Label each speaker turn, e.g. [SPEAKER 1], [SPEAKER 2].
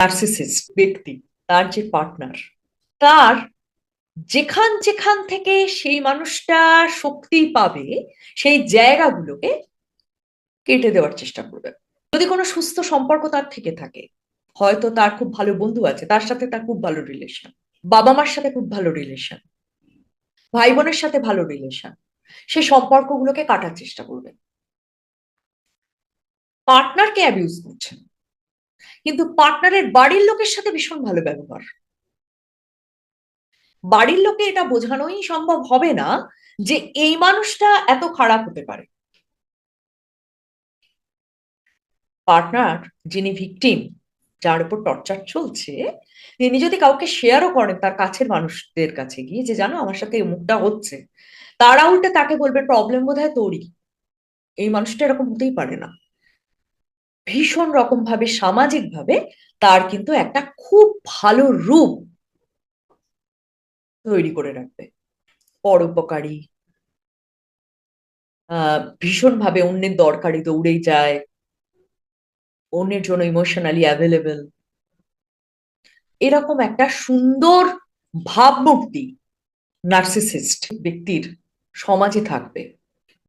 [SPEAKER 1] Narcissist ব্যক্তি, তার যে পার্টনার, তার যেখান যেখান থেকে সেই মানুষটা শক্তি পাবে সেই জায়গাগুলোকে কেটে দেওয়ার চেষ্টা করবে। যদি কোনো সুস্থ সম্পর্ক তার থেকে থাকে, হয়তো তার খুব ভালো বন্ধু আছে, তার সাথে তার খুব ভালো রিলেশন, বাবা মার সাথে খুব ভালো রিলেশন, ভাই বোনের সাথে ভালো রিলেশন, সেই সম্পর্কগুলোকে কাটার চেষ্টা করবে। পার্টনারকে অ্যাবিউজ করছেন, কিন্তু পার্টনারের বাড়ির লোকের সাথে ভীষণ ভালো ব্যবহার। বাড়ির লোকে এটা বোঝানোই সম্ভব হবে না যে এই মানুষটা এত খারাপ হতে পারে। পার্টনার, যিনি ভিকটিম, যার উপর টর্চার চলছে, তিনি যদি কাউকে শেয়ারও করেন তার কাছের মানুষদের কাছে গিয়ে যে জানো আমার সাথে এমুকটা হচ্ছে, তারা উল্টে তাকে বলবে প্রবলেম বোধহয় তোরই, এই মানুষটা এরকম হতেই পারে না। ভীষণ রকম ভাবে সামাজিক ভাবে তার কিন্তু একটা খুব ভালো রূপ তৈরি করে রাখবে। পরোপকারী, ভীষণ ভাবে অন্যের দরকারি দৌড়েই যায়, অন্যের জন্য ইমোশনালি অ্যাভেলেবেল, এরকম একটা সুন্দর ভাবমূর্তি নার্সিসিস্ট ব্যক্তির সমাজে থাকবে।